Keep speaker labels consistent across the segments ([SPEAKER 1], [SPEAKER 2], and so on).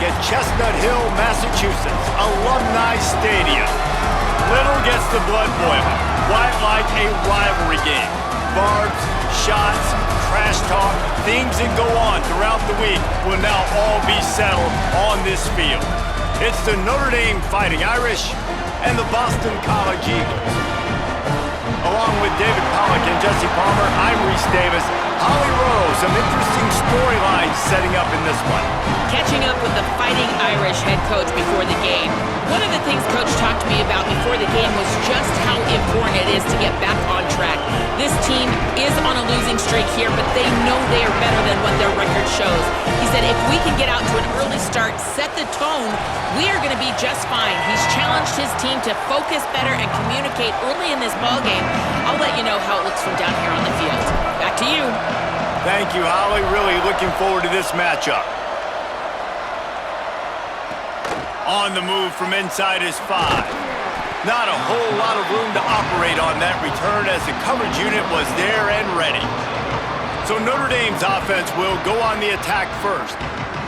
[SPEAKER 1] at Chestnut Hill, Massachusetts, Alumni Stadium. Little gets the blood boiling, quite like a rivalry game. Barbs, shots, trash talk, things that go on throughout the week will now all be settled on this field. It's the Notre Dame Fighting Irish and the Boston College Eagles. Along with David Pollack and Jesse Palmer, I'm Reese Davis. Holly Rowe, some interesting storylines setting up in this one.
[SPEAKER 2] Catching up with the Fighting Irish head coach before the game. One of the things Coach talked to me about before the game was just how important it is to get back on track. This team is on a losing streak here, but they know they are better than what their record shows. He said if we can get out to an early start, set the tone, we are going to be just fine. He's challenged his team to focus better and communicate early in this ballgame. I'll let you know how it looks from down here on the field. Back to you.
[SPEAKER 1] Thank you, Holly. Really looking forward to this matchup. On the move from inside his 5. Not a whole lot of room to operate on that return as the coverage unit was there and ready. So Notre Dame's offense will go on the attack first.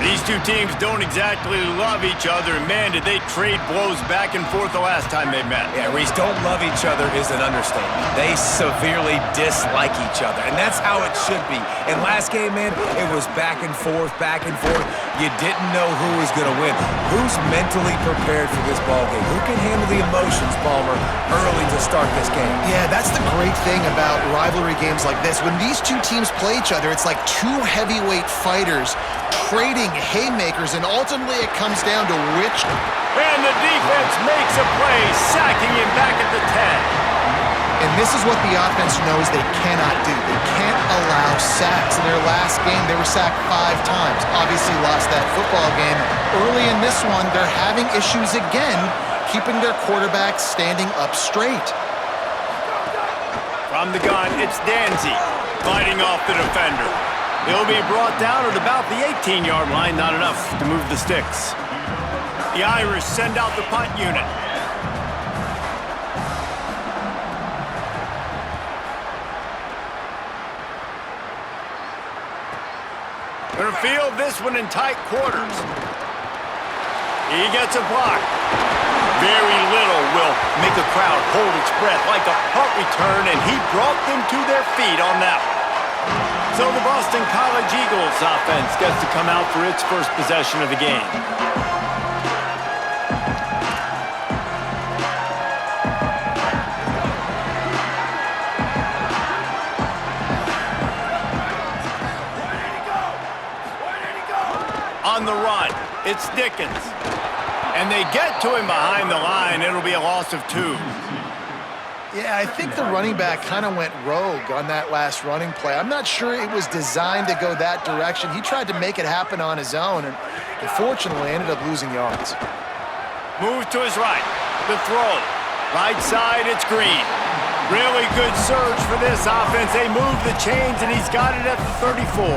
[SPEAKER 1] These two teams don't exactly love each other. Man, did they trade blows back and forth the last time they met.
[SPEAKER 3] Yeah, Reese, don't love each other is an understatement. They severely dislike each other, and that's how it should be. And last game, man, it was back and forth, back and forth. You didn't know who was going to win. Who's mentally prepared for this ballgame? Who can handle the emotions, Palmer, early to start this game?
[SPEAKER 4] Yeah, that's the great thing about rivalry games like this. When these two teams play each other, it's like two heavyweight fighters trading haymakers, and ultimately it comes down to which.
[SPEAKER 1] And the defense makes a play, sacking him back at the 10.
[SPEAKER 4] And this is what the offense knows they cannot do. They can't allow sacks. In their last game, they were sacked 5 times. Obviously lost that football game. Early in this one, they're having issues again, keeping their quarterback standing up straight.
[SPEAKER 1] From the gun, it's Danzy fighting off the defender. He'll be brought down at about the 18-yard line, not enough to move the sticks. The Irish send out the punt unit. Gonna field this one in tight quarters. He gets a block. Very little will make a crowd hold its breath like a punt return, and he brought them to their feet on that one. So the Boston College Eagles offense gets to come out for its first possession of the game. On the run, it's Dickens. And they get to him behind the line. It'll be a loss of 2.
[SPEAKER 4] Yeah, I think the running back kind of went rogue on that last running play. I'm not sure it was designed to go that direction. He tried to make it happen on his own, and unfortunately ended up losing yards.
[SPEAKER 1] Move to his right. The throw. Right side, it's Green. Really good surge for this offense. They move the chains, and he's got it at the 34.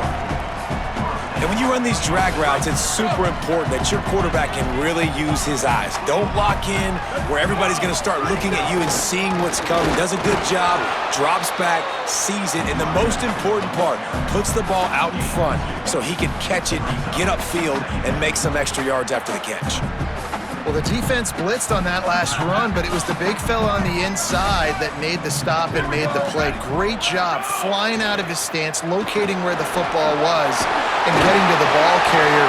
[SPEAKER 3] And when you run these drag routes, it's super important that your quarterback can really use his eyes. Don't lock in where everybody's going to start looking at you and seeing what's coming. Does a good job, drops back, sees it, and the most important part, puts the ball out in front so he can catch it, get upfield, and make some extra yards after the catch.
[SPEAKER 4] Well, the defense blitzed on that last run, but it was the big fella on the inside that made the stop and made the play. Great job flying out of his stance, locating where the football was, and getting to the ball carrier.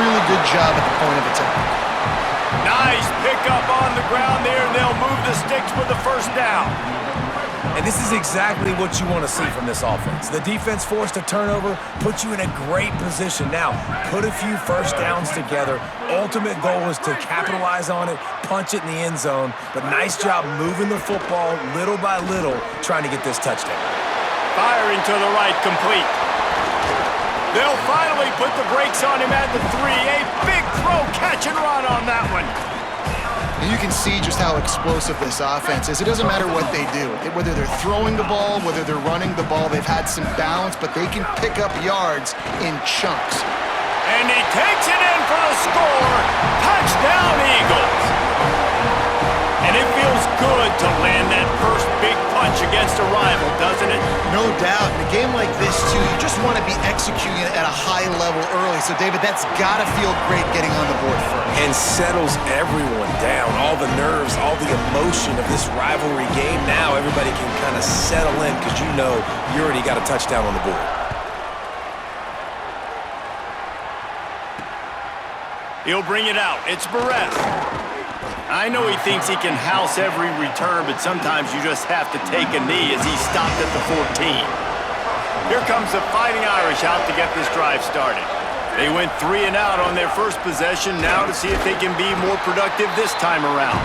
[SPEAKER 4] Really good job at the point of attack.
[SPEAKER 1] Nice pickup on the ground there, and they'll move the sticks for the first down.
[SPEAKER 3] And this is exactly what you want to see from this offense. The defense forced a turnover, put you in a great position. Now, put a few first downs together. Ultimate goal is to capitalize on it, punch it in the end zone. But nice job moving the football little by little, trying to get this touchdown.
[SPEAKER 1] Firing to the right, complete. They'll finally put the brakes on him at the 3. A big throw, catch and run on that one.
[SPEAKER 4] And you can see just how explosive this offense is. It doesn't matter what they do. Whether they're throwing the ball, whether they're running the ball, they've had some balance, but they can pick up yards in chunks.
[SPEAKER 1] And he takes it in for the score. Touchdown, Eagles. And it feels good to land that first big punch against a rival, doesn't it?
[SPEAKER 4] No doubt. In a game like this, too, you just want to be executing it at a high level early. So, David, that's got to feel great getting on the board first.
[SPEAKER 3] And settles everyone down. All the nerves, all the emotion of this rivalry game. Now everybody can kind of settle in because you know you already got a touchdown on the board.
[SPEAKER 1] He'll bring it out. It's Barres. I know he thinks he can house every return, but sometimes you just have to take a knee as he stopped at the 14. Here comes the Fighting Irish out to get this drive started. They went 3 and out on their first possession, now to see if they can be more productive this time around.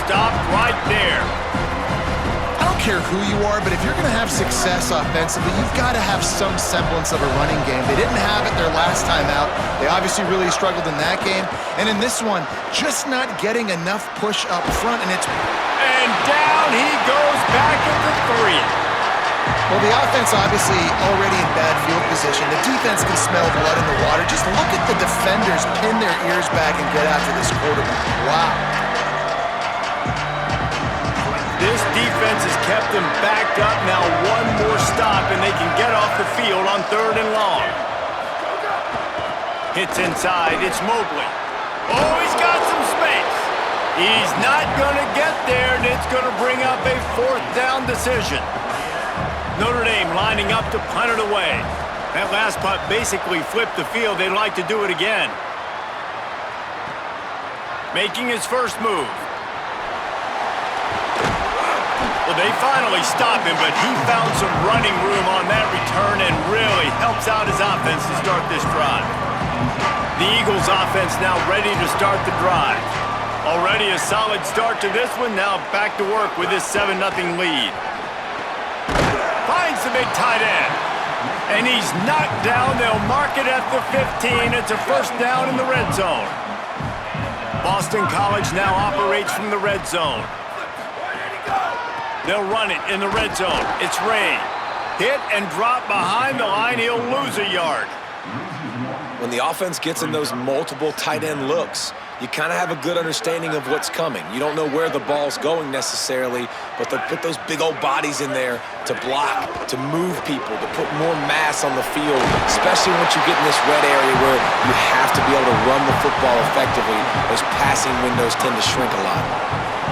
[SPEAKER 1] Stop right there.
[SPEAKER 4] I don't care who you are, but if you're going to have success offensively, you've got to have some semblance of a running game. They didn't have it their last time out. They obviously really struggled in that game. And in this one, just not getting enough push up front.
[SPEAKER 1] And down he goes back at the 3.
[SPEAKER 4] Well, the offense obviously already in bad field position. The defense can smell blood in the water. Just look at the defenders pin their ears back and get after this quarterback. Wow.
[SPEAKER 1] This defense has kept them backed up. Now one more stop, and they can get off the field on 3rd and long. Hits inside. It's Mobley. Oh, he's got some space. He's not going to get there, and it's going to bring up a 4th down decision. Notre Dame lining up to punt it away. That last punt basically flipped the field. They'd like to do it again. Making his first move. Well, they finally stop him, but he found some running room on that return and really helps out his offense to start this drive. The Eagles' offense now ready to start the drive. Already a solid start to this one. Now back to work with this 7-0 lead. Finds the big tight end. And he's knocked down. They'll mark it at the 15. It's a 1st down in the red zone. Boston College now operates from the red zone. They'll run it in the red zone. It's Ray. Hit and drop behind the line. He'll lose a yard.
[SPEAKER 3] When the offense gets in those multiple tight end looks, you kind of have a good understanding of what's coming. You don't know where the ball's going necessarily, but they'll put those big old bodies in there to block, to move people, to put more mass on the field, especially once you get in this red area where you have to be able to run the football effectively. Those passing windows tend to shrink a lot.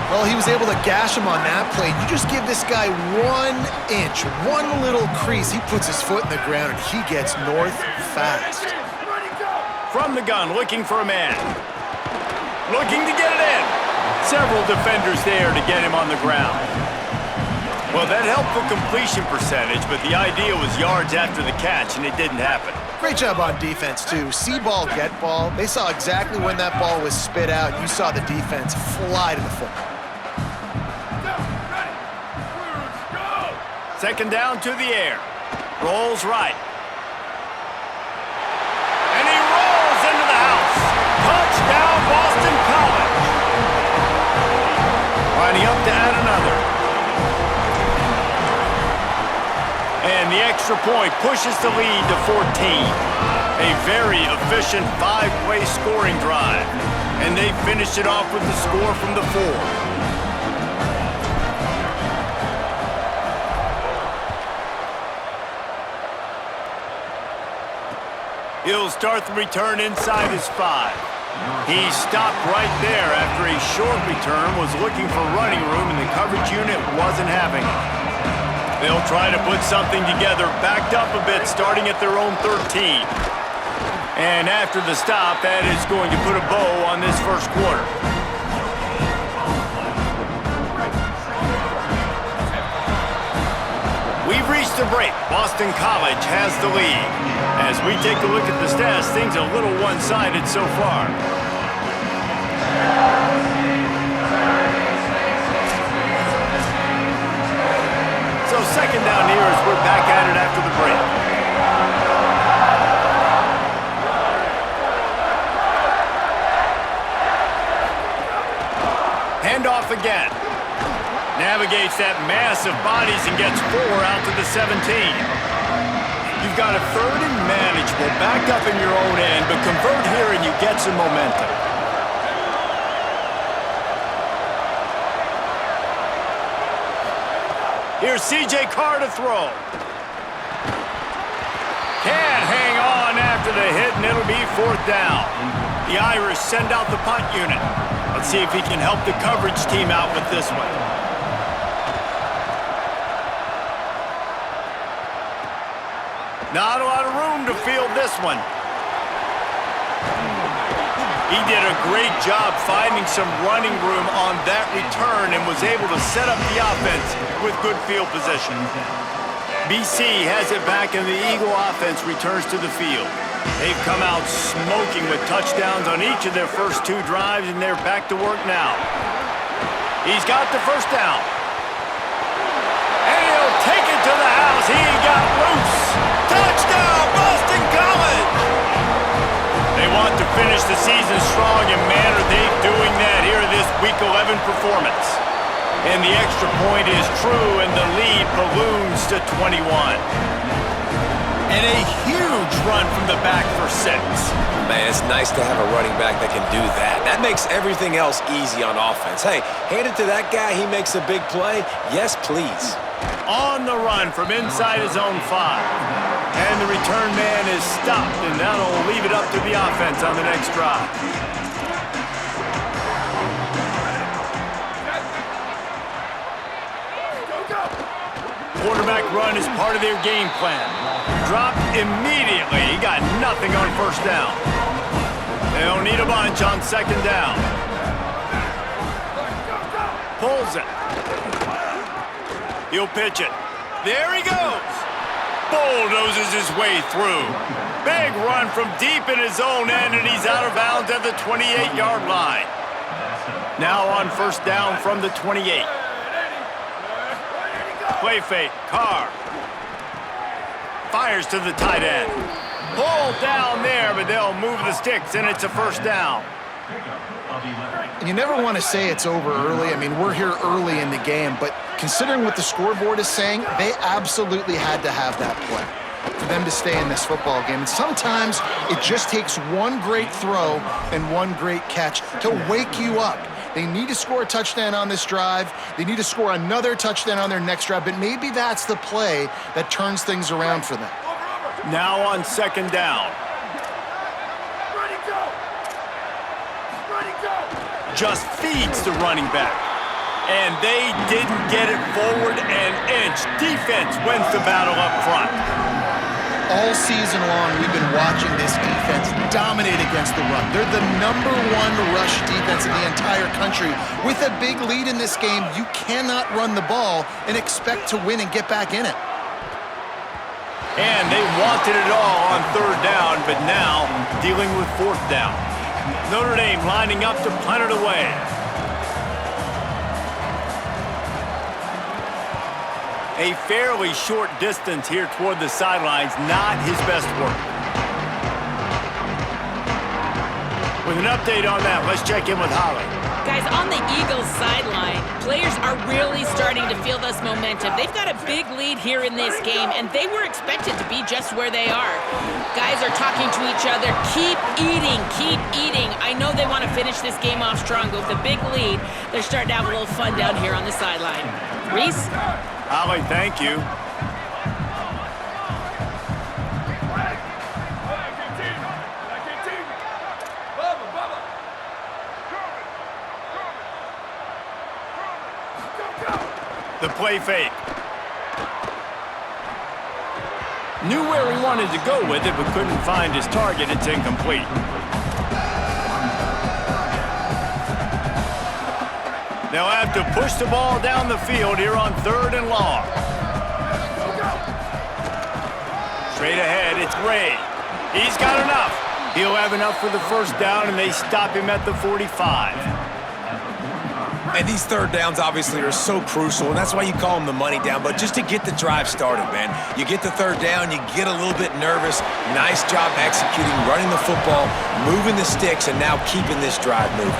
[SPEAKER 4] Well, he was able to gash him on that play. You just give this guy 1 inch, one little crease. He puts his foot in the ground, and he gets north fast.
[SPEAKER 1] From the gun, looking for a man. Looking to get it in. Several defenders there to get him on the ground. Well, that helped for completion percentage, but the idea was yards after the catch, and it didn't happen.
[SPEAKER 4] Great job on defense, too. See ball, get ball. They saw exactly when that ball was spit out. You saw the defense fly to the football.
[SPEAKER 1] 2nd down to the air. Rolls right. And he rolls into the house. Touchdown, Boston College. Lining up to add another. And the extra point pushes the lead to 14. A very efficient 5-play scoring drive. And they finished it off with the score from the 4. He'll start the return inside his 5. He stopped right there after a short return, was looking for running room, and the coverage unit wasn't having it. They'll try to put something together, backed up a bit, starting at their own 13. And after the stop, that is going to put a bow on this first quarter. We've reached the break. Boston College has the lead. As we take a look at the stats, things are a little one-sided so far. So 2nd down here as we're back at it after the break. Handoff again. Navigates that mass of bodies and gets 4 out to the 17. You've got a 3rd and manageable, backed up in your own end, but convert here and you get some momentum. Here's C.J. Carr to throw. it'll be 4th down. The Irish send out the punt unit. Let's see if he can help the coverage team out with this one. Not a lot of room to field this one. He did a great job finding some running room on that return and was able to set up the offense with good field position. BC has it back and the Eagle offense returns to the field. They've come out smoking with touchdowns on each of their first 2 drives, and they're back to work now. He's got the first down. And he'll take it to the house. He got loose. Touchdown, Boston College! They want to finish the season strong, and man, are they doing that here in this Week 11 performance. And the extra point is true, and the lead balloons to 21. And a huge run from the back for 6.
[SPEAKER 3] Man, it's nice to have a running back that can do that. That makes everything else easy on offense. Hey, hand it to that guy, he makes a big play. Yes, please.
[SPEAKER 1] On the run from inside his own 5. And the return man is stopped, and that'll leave it up to the offense on the next drive. Quarterback run is part of their game plan. Dropped immediately. He got nothing on 1st down. They'll need a bunch on 2nd down. Pulls it. He'll pitch it. There he goes. Bulldozes his way through. Big run from deep in his own end, and he's out of bounds at the 28-yard line. Now on 1st down from the 28. Play fake. Carr. Fires to the tight end. Pulled down there, but they'll move the sticks, and it's a 1st down.
[SPEAKER 4] You never want to say it's over early. I mean, we're here early in the game, but considering what the scoreboard is saying, they absolutely had to have that play for them to stay in this football game. And sometimes it just takes one great throw and one great catch to wake you up. They need to score a touchdown on this drive. They need to score another touchdown on their next drive, but maybe that's the play that turns things around for them.
[SPEAKER 1] Now on 2nd down. Just feeds the running back. And they didn't get it forward an inch. Defense wins the battle up front.
[SPEAKER 4] All season long, we've been watching this defense dominate against the run. They're the #1 rush defense in the entire country. With a big lead in this game, you cannot run the ball and expect to win and get back in it.
[SPEAKER 1] And they wanted it all on 3rd down, but now dealing with 4th down. Notre Dame lining up to punt it away. A fairly short distance here toward the sidelines, not his best work. With an update on that, let's check in with Holly.
[SPEAKER 2] Guys, on the Eagles sideline, players are really starting to feel this momentum. They've got a big lead here in this game, and they were expected to be just where they are. Guys are talking to each other, keep eating, keep eating. I know they want to finish this game off strong, but with a big lead, they're starting to have a little fun down here on the sideline. Reese?
[SPEAKER 1] Holly, thank you. The play fake. Knew where he wanted to go with it, but couldn't find his target. It's incomplete. They'll have to push the ball down the field here on 3rd and long. Straight ahead, it's Ray. He's got enough. He'll have enough for the 1st down, and they stop him at the 45.
[SPEAKER 3] And these 3rd downs obviously are so crucial, and that's why you call them the money down. But just to get the drive started, man, you get the 3rd down, you get a little bit nervous. Nice job executing, running the football, moving the sticks, and now keeping this drive moving.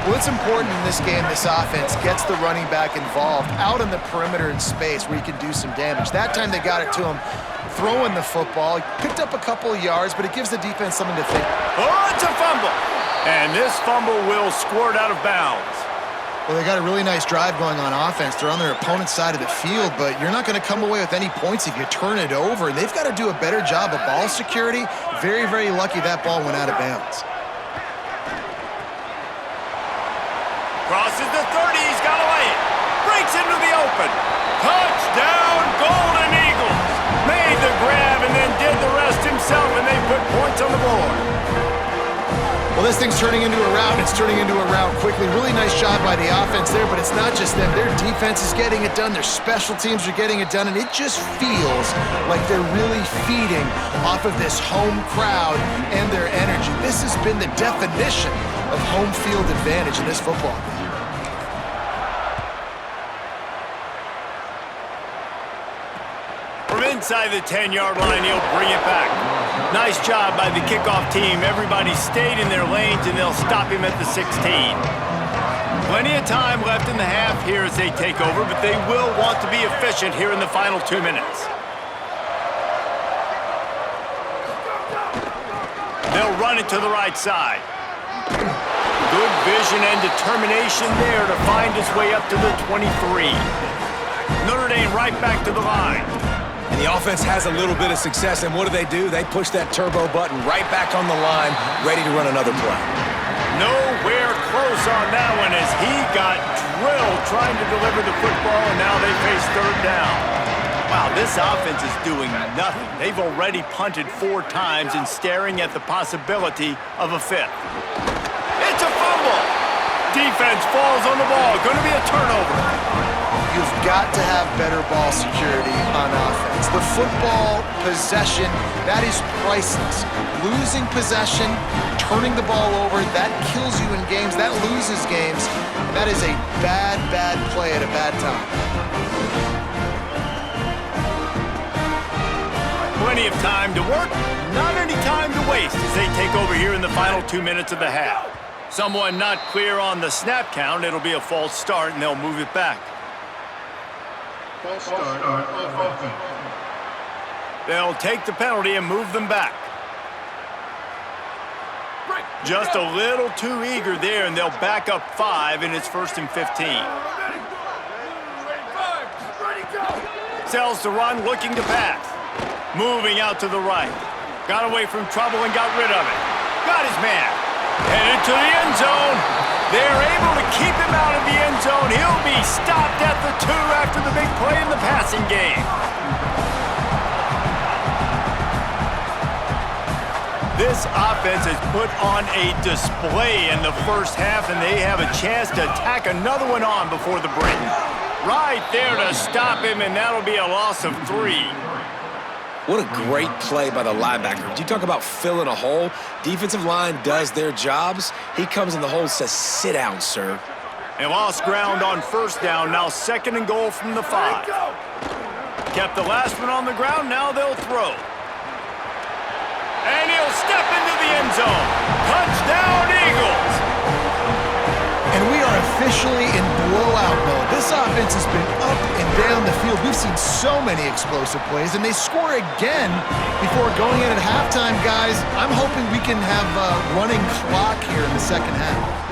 [SPEAKER 4] Well, it's important in this game, this offense gets the running back involved out on the perimeter in space where he can do some damage. That time they got it to him throwing the football. He picked up a couple of yards, but it gives the defense something to think.
[SPEAKER 1] Oh, it's a fumble. And this fumble will squirt out of bounds.
[SPEAKER 4] Well, they got a really nice drive going on offense. They're on their opponent's side of the field, but you're not going to come away with any points if you turn it over. And they've got to do a better job of ball security. Very, very lucky that ball went out of bounds.
[SPEAKER 1] Crosses the 30, he's got away. Breaks into the open. Touchdown, Golden Eagles. Made the grab and then did the rest himself, and they put points on the board.
[SPEAKER 4] Well, this thing's turning into a rout, and it's turning into a rout quickly. Really nice job by the offense there, but it's not just them. Their defense is getting it done. Their special teams are getting it done, and it just feels like they're really feeding off of this home crowd and their energy. This has been the definition of home field advantage in this football game.
[SPEAKER 1] From inside the 10-yard line, he'll bring it back. Nice job by the kickoff team. Everybody stayed in their lanes, and they'll stop him at the 16. Plenty of time left in the half here as they take over, but they will want to be efficient here in the final 2 minutes. They'll run it to the right side. Good vision and determination there to find his way up to the 23. Notre Dame right back to the line.
[SPEAKER 3] And the offense has a little bit of success, and what do? They push that turbo button right back on the line, ready to run another play.
[SPEAKER 1] Nowhere close on that one as he got drilled trying to deliver the football, and now they face third down. Wow, this offense is doing nothing. They've already punted 4 times and staring at the possibility of a 5th. It's a fumble. Defense falls on the ball. Going to be a turnover.
[SPEAKER 4] You've got to have better ball security on offense. The football possession, that is priceless. Losing possession, turning the ball over, that kills you in games, that loses games. That is a bad, bad play at a bad time.
[SPEAKER 1] Plenty of time to work, not any time to waste as they take over here in the final 2 minutes of the half. Someone not clear on the snap count, it'll be a false start, and they'll move it back.
[SPEAKER 5] False start on offense.
[SPEAKER 1] They'll take the penalty and move them back. Just a little too eager there, and they'll back up 5, and it's 1st and 15. Sells to run, looking to pass. Moving out to the right. Got away from trouble and got rid of it. Got his man. Headed to the end zone. They're able to keep him out of the end zone. He'll be stopped at the 2 after the big play in the passing game. This offense has put on a display in the first half, and they have a chance to tack another one on before the break. Right there to stop him, and that'll be a loss of 3.
[SPEAKER 3] What a great play by the linebacker. Did you talk about filling a hole? Defensive line does their jobs. He comes in the hole and says, sit down, sir.
[SPEAKER 1] They lost ground on 1st down. Now 2nd and goal from the 5. Kept the last one on the ground. Now they'll throw. And he'll step into the end zone. Touchdown, Eagles.
[SPEAKER 4] And we are officially in blowout mode. This offense has been up and down the field. We've seen so many explosive plays, and they score again before going in at halftime, guys. I'm hoping we can have a running clock here in the second half.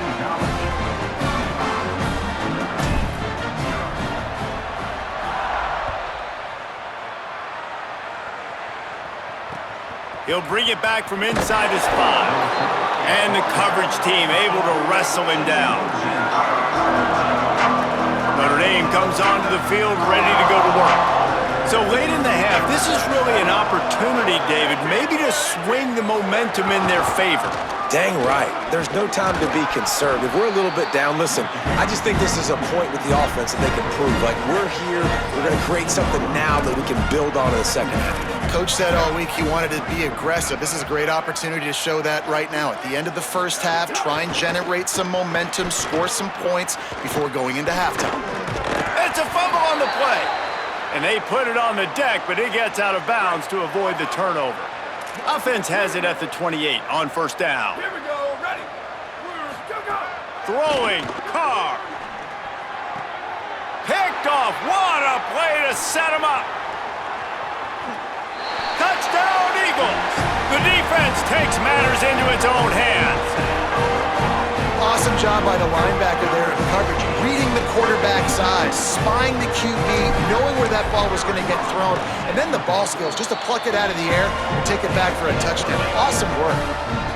[SPEAKER 1] He'll bring it back from inside his 5. And the coverage team able to wrestle him down. Notre Dame comes onto the field ready to go to work. So late in the half, this is really an opportunity, David, maybe to swing the momentum in their favor.
[SPEAKER 3] Dang right. There's no time to be concerned. If we're a little bit down, listen, I just think this is a point with the offense that they can prove. Like, we're here, we're going to create something now that we can build on in the second half.
[SPEAKER 4] Coach said all week he wanted to be aggressive. This is a great opportunity to show that right now. At the end of the first half, try and generate some momentum, score some points before going into halftime.
[SPEAKER 1] It's a fumble on the play. And they put it on the deck, but it gets out of bounds to avoid the turnover. Offense has it at the 28 on 1st down.
[SPEAKER 5] Here we go. Ready. Go, go.
[SPEAKER 1] Throwing, Carr. Picked off. What a play to set him up. Touchdown, Eagles. The defense takes matters into its own hands.
[SPEAKER 4] Awesome job by the linebacker there in coverage. quarterback's eyes, spying the QB, knowing where that ball was going to get thrown, and then the ball skills just to pluck it out of the air and take it back for a touchdown. Awesome work.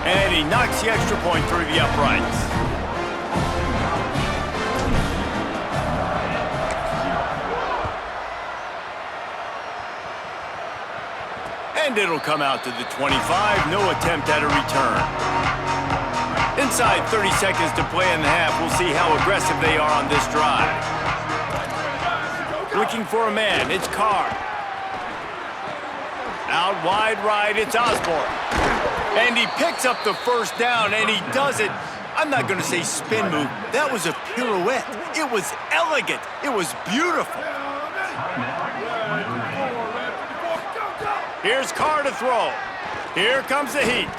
[SPEAKER 1] And he knocks the extra point through the uprights. And it'll come out to the 25. No attempt at a return. Inside 30 seconds to play in the half. We'll see how aggressive they are on this drive. Looking for a man. It's Carr. Out wide right. It's Osborne. And he picks up the first down, and he does it. I'm not going to say spin move. That was a pirouette. It was elegant. It was beautiful. Here's Carr to throw. Here comes the heat.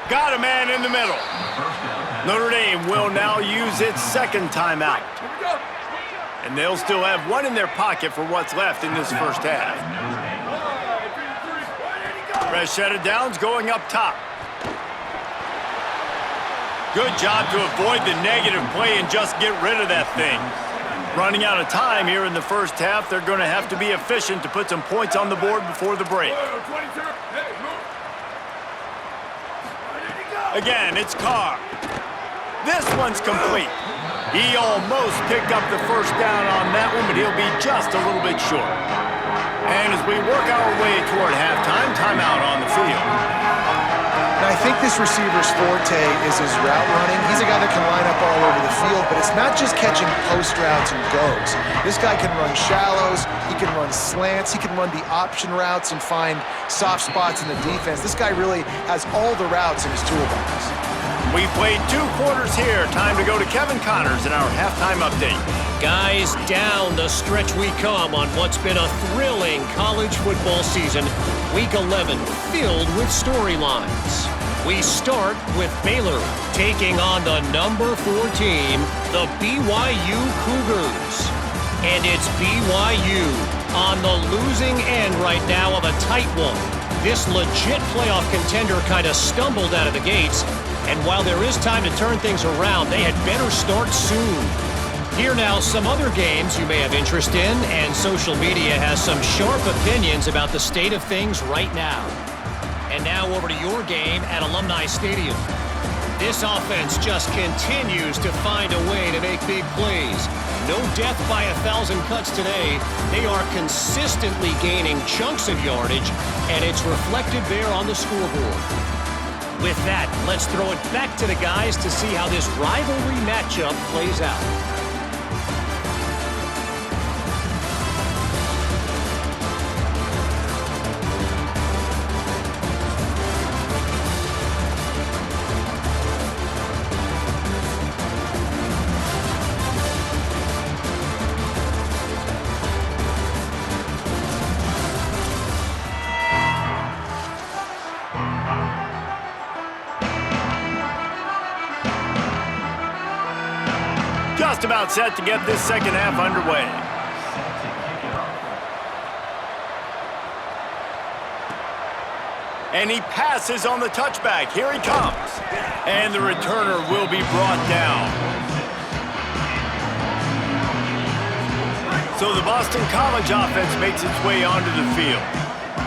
[SPEAKER 1] Got a man in the middle. Notre Dame will now use its second timeout. And they'll still have one in their pocket for what's left in this first half. Fresh set of downs going up top. Good job to avoid the negative play and just get rid of that thing. Running out of time here in the first half, they're going to have to be efficient to put some points on the board before the break. Again, it's Carr. This one's complete. He almost picked up the first down on that one, but he'll be just a little bit short. And as we work our way toward halftime, timeout on the field.
[SPEAKER 4] Now, I think this receiver's forte is his route running. He's a guy that can line up all over the field, but it's not just catching post routes and goes. This guy can run shallows, he can run slants, he can run the option routes and find soft spots in the defense. This guy really has all the routes in his toolbox.
[SPEAKER 1] We've played 2 quarters here. Time to go to Kevin Connors in our halftime update.
[SPEAKER 6] Guys, down the stretch we come on what's been a thrilling college football season. Week 11 filled with storylines. We start with Baylor taking on the number 4 team, the BYU Cougars. And it's BYU on the losing end right now of a tight one. This legit playoff contender kind of stumbled out of the gates. And while there is time to turn things around, they had better start soon. Here now, some other games you may have interest in, and social media has some sharp opinions about the state of things right now. And now over to your game at Alumni Stadium. This offense just continues to find a way to make big plays. No death by 1,000 cuts today. They are consistently gaining chunks of yardage, and it's reflected there on the scoreboard. With that, let's throw it back to the guys to see how this rivalry matchup plays out.
[SPEAKER 1] Just about set to get this second half underway. And he passes on the touchback. Here he comes. And the returner will be brought down. So the Boston College offense makes its way onto the field.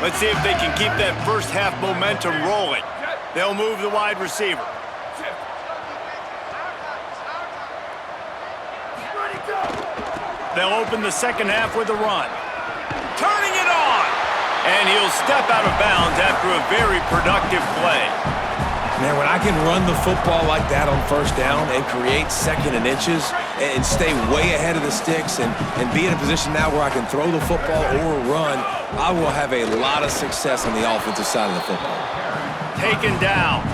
[SPEAKER 1] Let's see if they can keep that first half momentum rolling. They'll move the wide receiver. They'll open the second half with a run. Turning it on! And he'll step out of bounds after a very productive play.
[SPEAKER 3] Man, when I can run the football like that on first down and create second and inches and stay way ahead of the sticks and be in a position now where I can throw the football or run, I will have a lot of success on the offensive side of the football.
[SPEAKER 1] Taken down.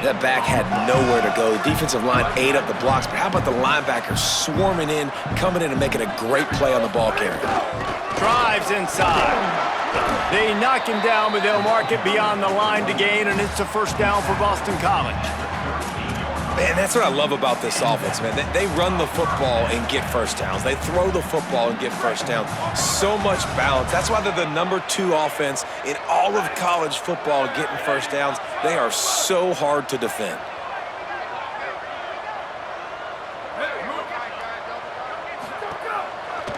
[SPEAKER 3] That back had nowhere to go. The defensive line ate up the blocks, but how about the linebackers swarming in, coming in and making a great play on the ball carrier?
[SPEAKER 1] Drives inside. They knock him down, but they'll mark it beyond the line to gain, and it's a first down for Boston College.
[SPEAKER 3] Man, that's what I love about this offense, man. They run the football and get first downs. They throw the football and get first downs. So much balance. That's why they're the number 2 offense in all of college football getting first downs. They are so hard to defend.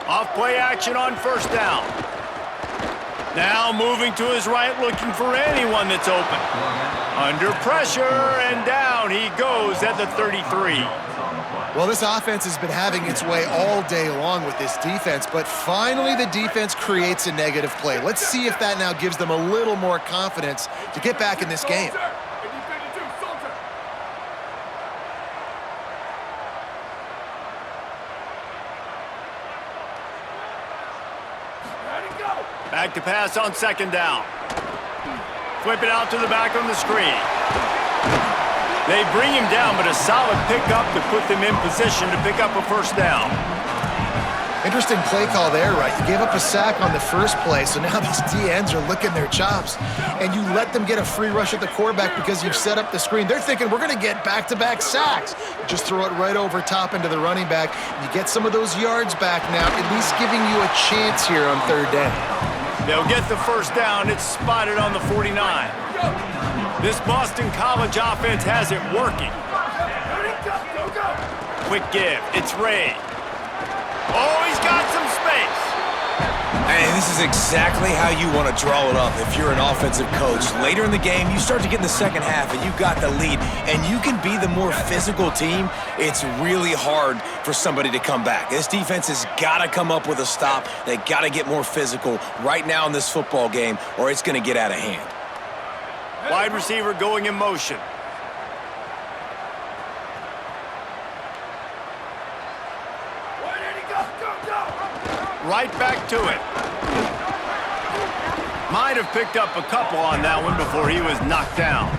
[SPEAKER 1] Off play action on first down. Now moving to his right, looking for anyone that's open. Under pressure, and down he goes at the 33.
[SPEAKER 4] Well, this offense has been having its way all day long with this defense, but finally the defense creates a negative play. Let's see if that now gives them a little more confidence to get back in this game.
[SPEAKER 1] Back to pass on second down. Flip it out to the back on the screen. They bring him down, but a solid pickup to put them in position to pick up a first down.
[SPEAKER 4] Interesting play call there, right? You gave up a sack on the first play, so now these DNs are licking their chops, and you let them get a free rush at the quarterback because you've set up the screen. They're thinking, we're going to get back-to-back sacks. Just throw it right over top into the running back. You get some of those yards back now, at least giving you a chance here on third down.
[SPEAKER 1] They'll get the first down. It's spotted on the 49. This Boston College offense has it working. Quick give. It's Ray. Oh, he's got some space.
[SPEAKER 3] And this is exactly how you want to draw it up if you're an offensive coach. Later in the game, you start to get in the second half, and you got the lead, and you can be the more physical team. It's really hard for somebody to come back. This defense has got to come up with a stop. They got to get more physical right now in this football game, or it's going to get out of hand.
[SPEAKER 1] Wide receiver going in motion. Right back to it. Might have picked up a couple on that one before he was knocked down.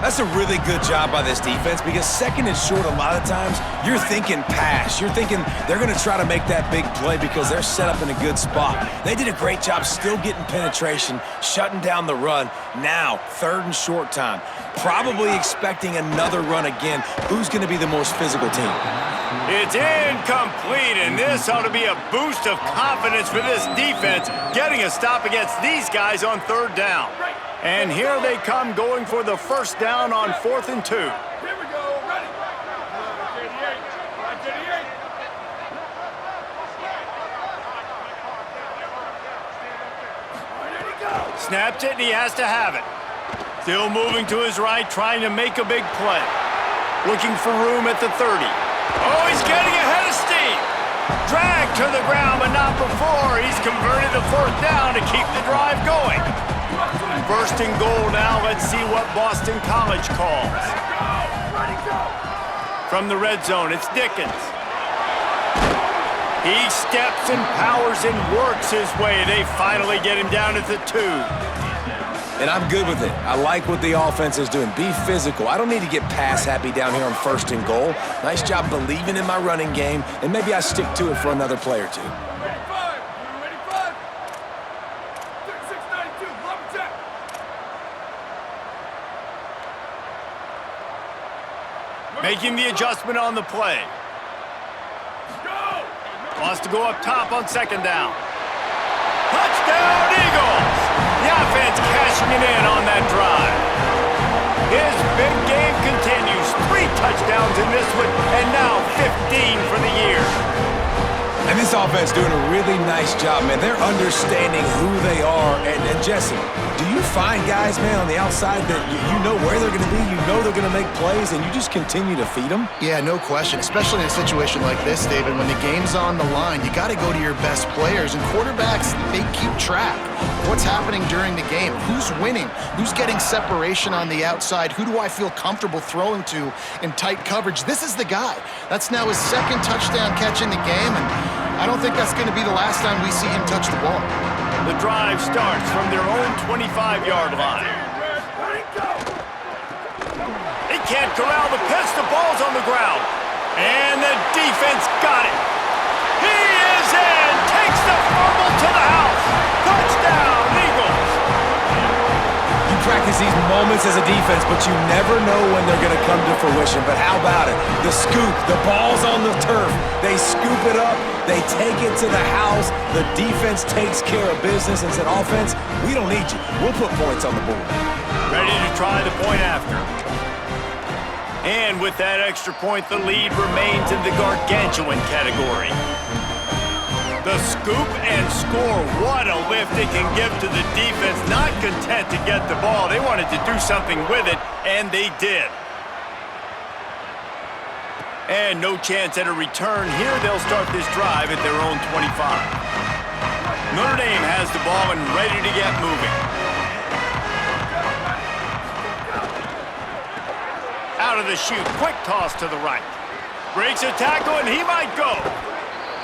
[SPEAKER 3] That's a really good job by this defense because second and short, a lot of times, you're thinking pass. You're thinking they're going to try to make that big play because they're set up in a good spot. They did a great job still getting penetration, shutting down the run. Now, third and short time. Probably expecting another run again. Who's going to be the most physical team?
[SPEAKER 1] It's incomplete, and this ought to be a boost of confidence for this defense, getting a stop against these guys on third down. And here they come going for the first down on 4th and 2.
[SPEAKER 5] Here we go, ready. 88.
[SPEAKER 1] Snaps it, and he has to have it. Still moving to his right, trying to make a big play. Looking for room at the 30. Oh, he's getting ahead of steam. Dragged to the ground, but not before. He's converted the fourth down to keep the drive going. First and goal now. Let's see what Boston College calls. From the red zone, it's Dickens. He steps and powers and works his way. They finally get him down at the 2.
[SPEAKER 3] And I'm good with it. I like what the offense is doing. Be physical. I don't need to get pass happy down here on first and goal. Nice job believing in my running game, and maybe I stick to it for another play or two.
[SPEAKER 1] Making the adjustment on the play. Wants to go up top on second down. Touchdown, Eagles! The offense cashing it in on that drive. His big game continues. 3 touchdowns in this one, and now 15 for the year.
[SPEAKER 3] And this offense doing a really nice job, man. They're understanding who they are. And Jesse, do you find guys, man, on the outside that you know where they're going to be, you know they're going to make plays, and you just continue to feed them?
[SPEAKER 4] Yeah, no question, especially in a situation like this, David. When the game's on the line, you got to go to your best players, and quarterbacks, they keep track of what's happening during the game. Who's winning? Who's getting separation on the outside? Who do I feel comfortable throwing to in tight coverage? This is the guy. That's now his second touchdown catch in the game, and I don't think that's going to be the last time we see him touch the ball.
[SPEAKER 1] The drive starts from their own 25-yard line. They can't corral the pitch. The ball's on the ground. And the defense got it. He is in. Takes the fumble to the house. Touchdown, Eagles.
[SPEAKER 3] You practice these moments as a defense, but you never know when they're going to come to fruition. But how about it? The scoop, the ball's on the turf. They scoop it up. They take it to the house. The defense takes care of business and said, offense, we don't need you. We'll put points on the board.
[SPEAKER 1] Ready to try the point after. And with that extra point, the lead remains in the gargantuan category. The scoop and score. What a lift it can give to the defense. Not content to get the ball. They wanted to do something with it, and they did. And no chance at a return here. They'll start this drive at their own 25. Notre Dame has the ball and ready to get moving. Out of the chute, quick toss to the right. Breaks a tackle, and he might go.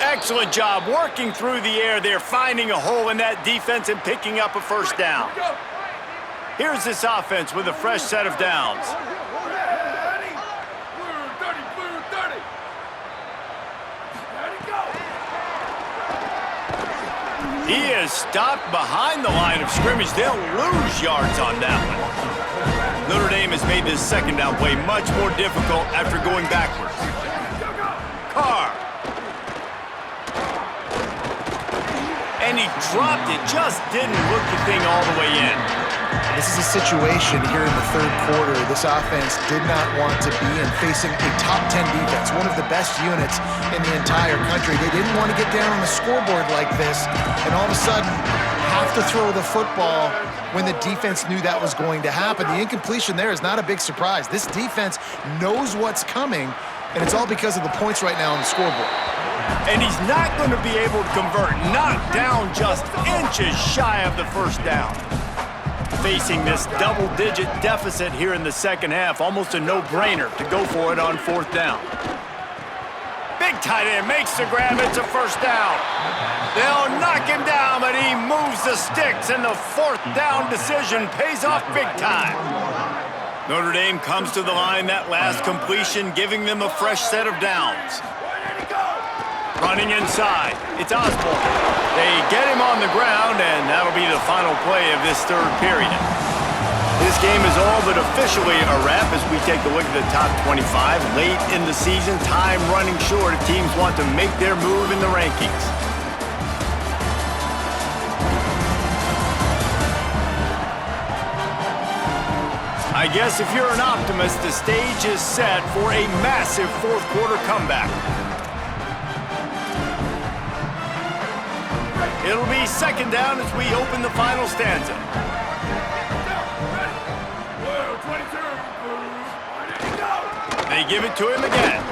[SPEAKER 1] Excellent job working through the air there, finding a hole in that defense and picking up a first down. Here's this offense with a fresh set of downs. He is stopped behind the line of scrimmage. They'll lose yards on that one. Notre Dame has made this second down play much more difficult after going backwards. Carr. And he dropped it, just didn't look the thing all the way in.
[SPEAKER 4] This is a situation here in the third quarter this offense did not want to be in, facing a top 10 defense, one of the best units in the entire country. They didn't want to get down on the scoreboard like this and all of a sudden have to throw the football when the defense knew that was going to happen. The incompletion there is not a big surprise. This defense knows what's coming, and it's all because of the points right now on the scoreboard.
[SPEAKER 1] And he's not going to be able to convert. Knocked down just inches shy of the first down. Facing this double-digit deficit here in the second half, almost a no-brainer to go for it on fourth down. Big tight end makes the grab. It's a first down. They'll knock him down, but he moves the sticks, and the fourth down decision pays off big time. Notre Dame comes to the line that last completion, giving them a fresh set of downs. Running inside, it's Osborne. They get him on the ground, and that'll be the final play of this third period. This game is all but officially a wrap as we take a look at the top 25. Late in the season, time running short. Teams want to make their move in the rankings. I guess if you're an optimist, the stage is set for a massive fourth quarter comeback. It'll be second down as we open the final stanza. They give it to him again.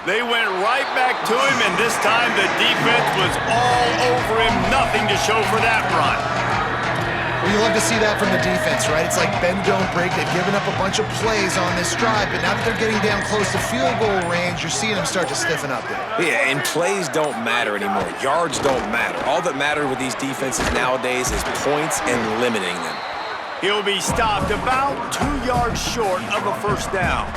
[SPEAKER 1] They went right back to him, and this time the defense was all over him. Nothing to show for that run.
[SPEAKER 4] Well, you love to see that from the defense, right? It's like bend, don't break. They've given up a bunch of plays on this drive, but now that they're getting down close to field goal range, you're seeing them start to stiffen up there.
[SPEAKER 3] Yeah, and plays don't matter anymore. Yards don't matter. All that matters with these defenses nowadays is points and limiting them.
[SPEAKER 1] He'll be stopped about 2 yards short of a first down.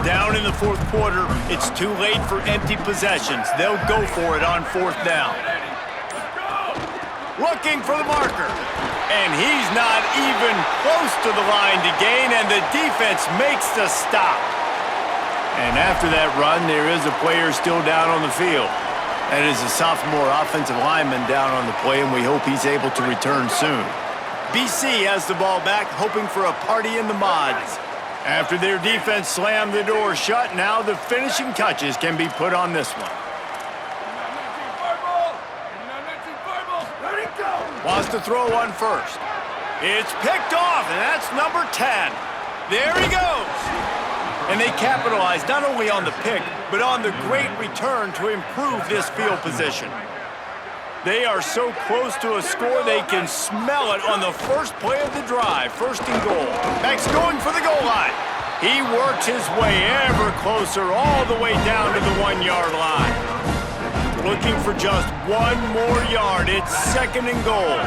[SPEAKER 1] Down in the fourth quarter, it's too late for empty possessions. They'll go for it on fourth down. Looking for the marker. And he's not even close to the line to gain, and the defense makes the stop. And after that run, there is a player still down on the field. That is a sophomore offensive lineman down on the play, and we hope he's able to return soon. BC has the ball back, hoping for a party in the mods. After their defense slammed the door shut, now the finishing touches can be put on this one. Wants to throw one first. It's picked off, and that's number 10. There he goes. And they capitalize not only on the pick, but on the great return to improve this field position. They are so close to a score, they can smell it on the first play of the drive. First and goal. Max going for the goal line. He works his way ever closer all the way down to the 1 yard line. Looking for just one more yard. It's second and goal.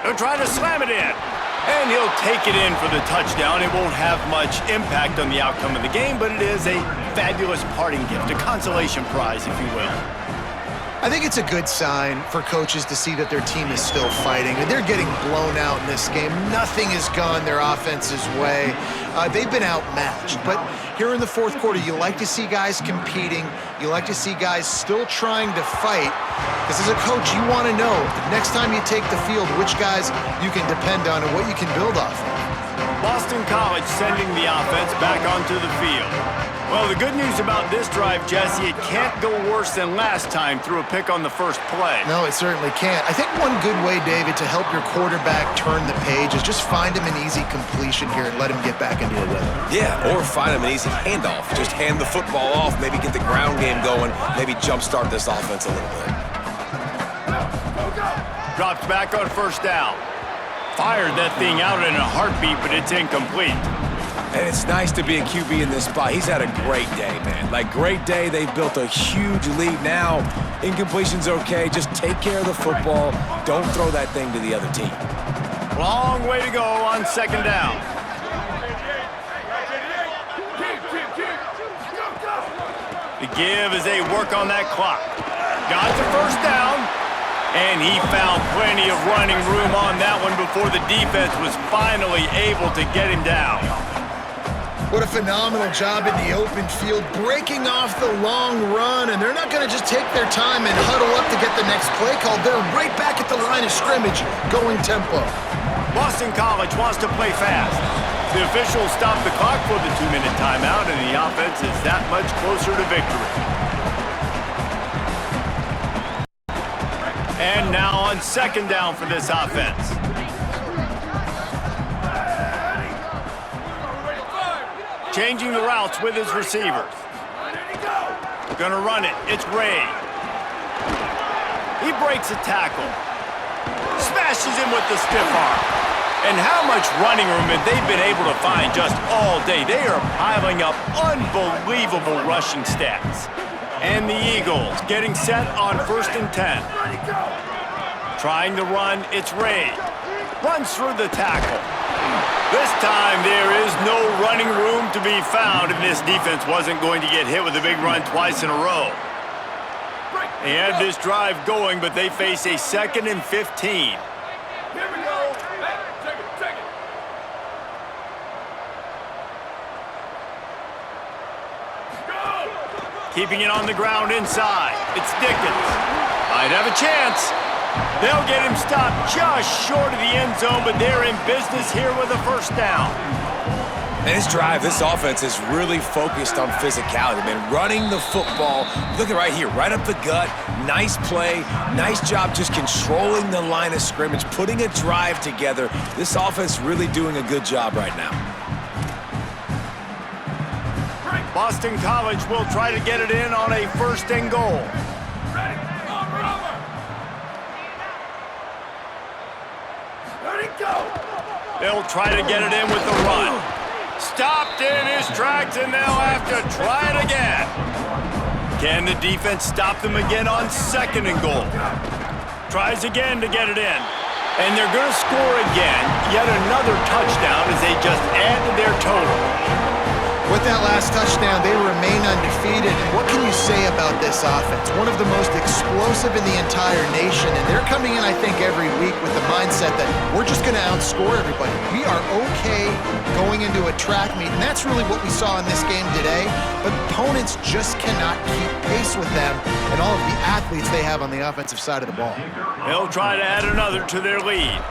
[SPEAKER 1] They'll try to slam it in. And he'll take it in for the touchdown. It won't have much impact on the outcome of the game, but it is a fabulous parting gift, a consolation prize, if you will.
[SPEAKER 4] I think it's a good sign for coaches to see that their team is still fighting. And they're getting blown out in this game. Nothing has gone their offense's way. They've been outmatched. But here in the fourth quarter, you like to see guys competing. You like to see guys still trying to fight. Because as a coach, you want to know next time you take the field, which guys you can depend on and what you can build off of.
[SPEAKER 1] Boston College sending the offense back onto the field. Well, the good news about this drive, Jesse, it can't go worse than last time through a pick on the first play.
[SPEAKER 4] No, it certainly can't. I think one good way, David, to help your quarterback turn the page is just find him an easy completion here and let him get back into a rhythm.
[SPEAKER 3] Yeah, or find him an easy handoff. Just hand the football off, maybe get the ground game going, maybe jumpstart this offense a little bit.
[SPEAKER 1] Drops back on first down. Fired that thing out in a heartbeat, but it's incomplete.
[SPEAKER 3] And it's nice to be a QB in this spot. He's had a great day, man. Like, great day. They've built a huge lead now. Incompletion's okay. Just take care of the football. Don't throw that thing to the other team.
[SPEAKER 1] Long way to go on second down. The give as they work on that clock. Got the first down. And he found plenty of running room on that one before the defense was finally able to get him down.
[SPEAKER 4] What a phenomenal job in the open field, breaking off the long run, and they're not going to just take their time and huddle up to get the next play called. They're right back at the line of scrimmage, going tempo.
[SPEAKER 1] Boston College wants to play fast. The officials stopped the clock for the 2-minute timeout, and the offense is that much closer to victory. And now on second down for this offense. Changing the routes with his receivers. Gonna run it. It's Ray. He breaks a tackle. Smashes him with the stiff arm. And how much running room have they been able to find just all day? They are piling up unbelievable rushing stats. And the Eagles getting set on 1st and 10. Trying to run, it's Ray. Runs through the tackle. This time there is no running room to be found, and this defense wasn't going to get hit with a big run twice in a row. They had this drive going, but they face a 2nd and 15.
[SPEAKER 5] Here we go. Hey, take it. Go.
[SPEAKER 1] Keeping it on the ground inside. It's Dickens. Might have a chance. They'll get him stopped just short of the end zone, but they're in business here with a first down.
[SPEAKER 3] And this drive, this offense is really focused on physicality, man. Running the football. Look at right here, right up the gut. Nice play. Nice job just controlling the line of scrimmage, putting a drive together. This offense really doing a good job right now.
[SPEAKER 1] Boston College will try to get it in on a 1st and goal.
[SPEAKER 5] Ready? Over. Let it go.
[SPEAKER 1] They'll try to get it in with the run. Stopped in his tracks, and they'll have to try it again. Can the defense stop them again on 2nd and goal? Tries again to get it in. And they're going to score again. Yet another touchdown as they just add to their total.
[SPEAKER 4] With that last touchdown, they remain undefeated. And what can you say about this offense? One of the most explosive in the entire nation. And they're coming in, I think, every week with the mindset that we're just going to outscore everybody. We are okay going into a track meet. And that's really what we saw in this game today. But opponents just cannot keep pace with them and all of the athletes they have on the offensive side of the ball.
[SPEAKER 1] They'll try to add another to their lead.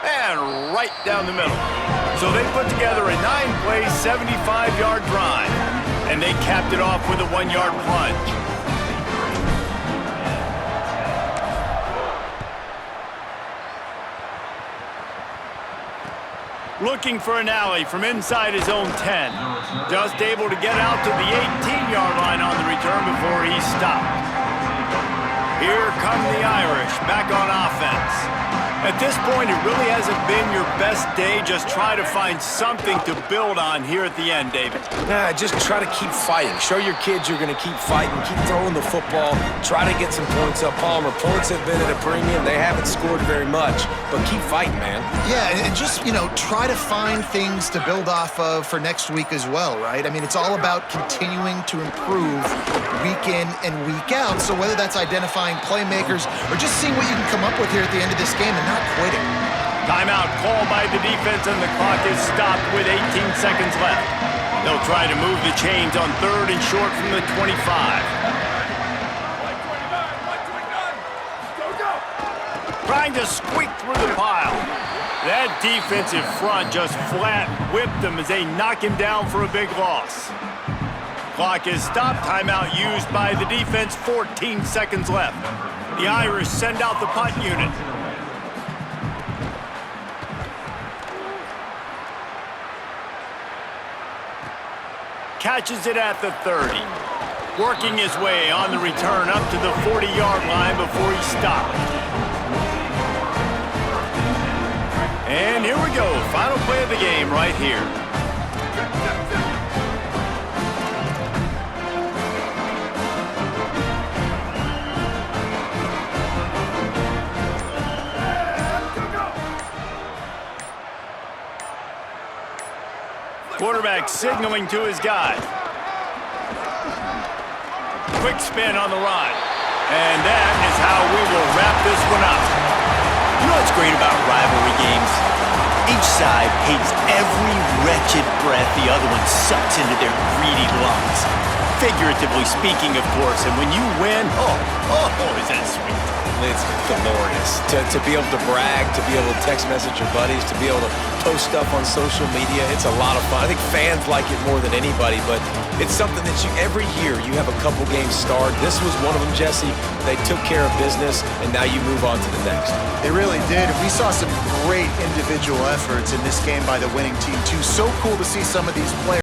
[SPEAKER 1] And right down the middle. So they put together a 9-play, 75-yard drive. And they capped it off with a 1-yard plunge. Looking for an alley from inside his own 10. Just able to get out to the 18-yard line on the return before he stopped. Here come the Irish back on offense. At this point, it really hasn't been your best day. Just try to find something to build on here at the end, David.
[SPEAKER 3] Nah, just try to keep fighting. Show your kids you're going to keep fighting, keep throwing the football, try to get some points up. Palmer, points have been at a premium. They haven't scored very much, but keep fighting, man.
[SPEAKER 4] Yeah, and just, try to find things to build off of for next week as well, right? I mean, it's all about continuing to improve week in and week out. So whether that's identifying playmakers or just seeing what you can come up with here at the end of this game and not quitting.
[SPEAKER 1] Timeout called by the defense, and the clock is stopped with 18 seconds left. They'll try to move the chains on 3rd and short from the 25.
[SPEAKER 5] Go.
[SPEAKER 1] Trying to squeak through the pile. That defensive front just flat whipped them as they knock him down for a big loss. Clock is stopped. Timeout used by the defense. 14 seconds left. The Irish send out the punt unit. Catches it at the 30. Working his way on the return up to the 40-yard line before he stopped. And here we go. Final play of the game right here. Quarterback signaling to his guy. Quick spin on the run. And that is how we will wrap this one up.
[SPEAKER 7] You know what's great about rivalry games? Each side hates every wretched breath the other one sucks into their greedy lungs. Figuratively speaking, of course. And when you win, oh, is that sweet.
[SPEAKER 3] It's glorious. To be able to brag, to be able to text message your buddies, to be able to post stuff on social media, it's a lot of fun. I think fans like it more than anybody, but it's something that every year you have a couple games start. This was one of them, Jesse. They took care of business, and now you move on to the next.
[SPEAKER 4] They really did. We saw some great individual efforts in this game by the winning team, too. So cool to see some of these players.